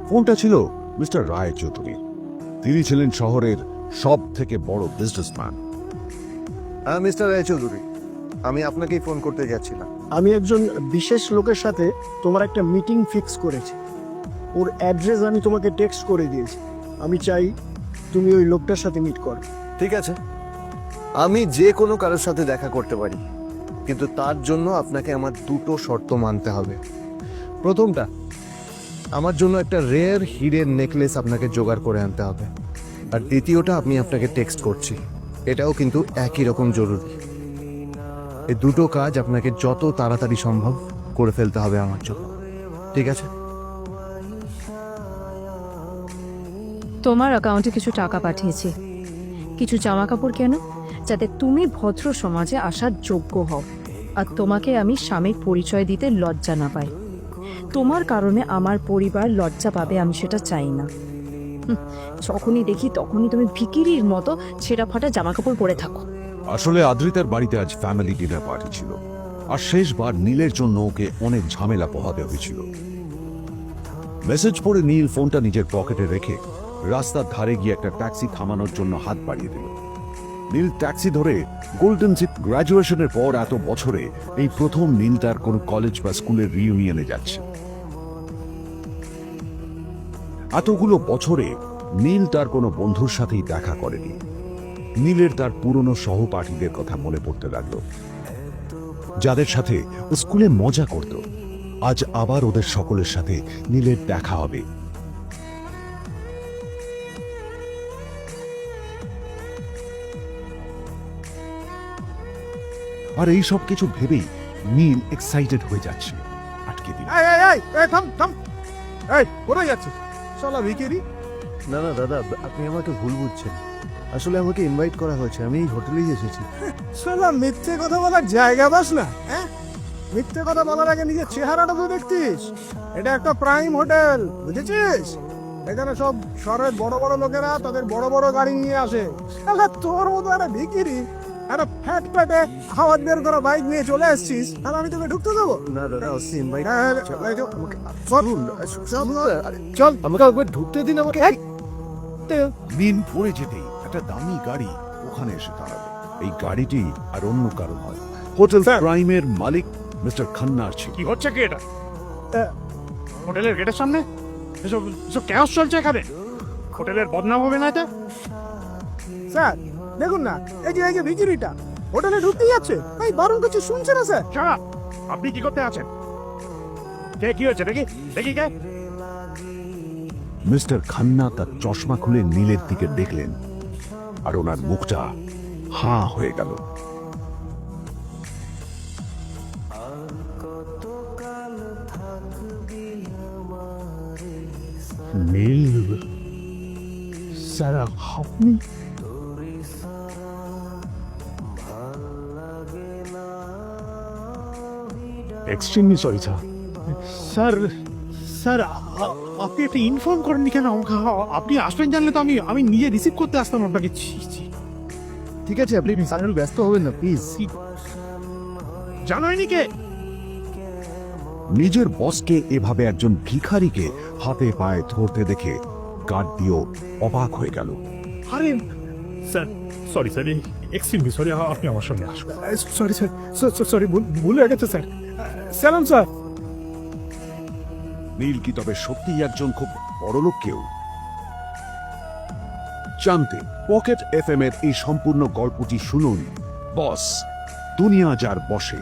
ফোনটা ছিল মিস্টার রায় চৌধুরী। তিনি ছিলেন শহরের সব থেকে বড় বিজনেসম্যান। হ্যাঁ মিস্টার রায়চৌধুরী, আমি আপনাকেই ফোন করতে যাচ্ছিলাম। আমি একজন বিশেষ লোকের সাথে তোমার একটা মিটিং ফিক্স করেছি। ওর অ্যাড্রেস আমি তোমাকে টেক্সট করে দিয়েছি। আমি চাই তুমি ওই লোকটার সাথে মিট করো। ঠিক আছে, আমি যে কোনো কারোর সাথে দেখা করতে পারি, কিন্তু তার জন্য আপনাকে আমার দুটো শর্ত মানতে হবে। প্রথমটা, আমার জন্য একটা রেয়ার হিডেন নেকলেস আপনাকে জোগাড় করে আনতে হবে। আর দ্বিতীয়টা, আমি আপনাকে টেক্সট করছি, এটাও কিন্তু একই রকম জরুরি। এই দুটো কাজ আপনাকে যত তাড়াতাড়ি সম্ভব করে ফেলতে হবে আমার জন্য, ঠিক আছে? তোমার অ্যাকাউন্টে কিছু টাকা পাঠিয়েছি, কিছু জামা কাপড় কেন, যাতে তুমি ভদ্র সমাজে আসার যোগ্য হও, আর তোমাকে আমি স্বামীর পরিচয় দিতে লজ্জা না পাই। তোমার কারণে আমার পরিবার লজ্জা পাবে, আমি সেটা চাই না। যখনই দেখি তখনই তুমি ভিকিরির মতো ছেঁড়া ফাটা জামা কাপড় পরে থাকো। আসলে আদ্রিতার বাড়িতে আজ ফ্যামিলি ডিনার পার্টি ছিল, আর শেষবার নীলের জন্য ওকে অনেক ঝামেলা পোহাতে হয়েছিল। মেসেজ পড়ে নীল ফোনটা নিজের পকেটে রেখে রাস্তার ধারে গিয়ে একটা ট্যাক্সি থামানোর জন্য হাত বাড়িয়ে দিল। নীল ট্যাক্সি ধরে গোল্ডেন সিট। গ্র্যাজুয়েশনের পর এত বছরে এই প্রথম নীল তার কোনো কলেজ বা স্কুলের রিইউনিয়নে যাচ্ছে। এতগুলো বছরে নীল তার কোনো বন্ধুর সাথেই দেখা করেনি। নীলের তার পুরনো সহপাঠীদের কথা মনে পড়তে লাগলো, যাদের সাথে ও স্কুলে মজা করত। আজ আবার ওদের সকলের সাথে নীলের দেখা হবে। আর এই সব কিছু ভেবেই নীল এক্সাইটেড হয়ে যাচ্ছে। আটকে দিল। কোথায় যাচ্ছিস? চলা ভিকিরি। না না দাদা, আপনি আমাকে ভুল বুঝছেন। আসলে আমাকে ইনভাইট করা হয়েছে, আমি এই হোটেলেই এসেছি। শালা মিথ্যে কথা বলার জায়গা বাস না, হ্যাঁ? মিথ্যে কথা বলার আগে নিজের চেহারাটা তো দেখতিস। এটা একটা প্রাইম হোটেল, বুঝেছিস? এখানে সব শহরের বড় বড় লোকেরা তাদের বড় বড় গাড়ি নিয়ে আসে। শালা তোর মতো একটা ভিকিরি, একটা ফ্যাট প্যাটে খাওয়ার বের করা বাইক নিয়ে চলে আসছিস, আর আমি তোকে ঢুকতে দেবো? না দাদা, ইনভাইট চল, আমাকে একবার ঢুকতে দিন আমাকে। দিন পড়ে যেতেই একটা দামি গাড়ি ওখানে এসে দাঁড়ালো। এই গাড়িটি আর অন্য কারো নয়, হোটেল প্রাইমের মালিক মিস্টার খান্নার ছিল। কি হচ্ছে কি এটা? হোটেলের গেটের সামনে এসব এসব ক্যাশ চলছে এখানে। হোটেলের বদনাম হবে না এটা? স্যার দেখুন না, এই যে ভিকিরিটা হোটেলে ঢুকতে যাচ্ছে, এই বারণ কিছু শুনছে না স্যার। ছাড়া, আপনি কি করতে আছেন? কে, কি হয়েছে দেখি দেখি কে? মিস্টার খান্না তার চশমা খুলে নীলের দিকে দেখলেন, আর ওনার মুখটা হাঁ হয়ে গেল। নীল স্যার, আপনি? Extremely sorry sir. Sir sir, আপনি একটা ইনফর্ম করেননি কেন আমাকে? আপনি আসবেন জানলে তো আমি নিজে রিসিভ করতে আসতাম আপনাকে। ঠিক আছে, আপনি স্যার ব্যস্ত হবেন না প্লিজ। জানোইনি কে? নিজের বসকে এভাবে একজন ভিখারিকে হাতে পায়ে ধরতে দেখে গার্ড দিয়েও অবাক হয়ে গেল। আরে sir, sorry sir, extremely sorry, আপনি আমার সঙ্গে আসুন। সরি স্যার, সরি, ভুল হয়ে গেছে স্যার। সালাম স্যার। নীল কি তবে সত্যিই একজন খুব বড়লোক কেউ? জানতে পকেট এফএম এর এই সম্পূর্ণ গল্পটি শুনুন বস, দুনিয়া যার বসে।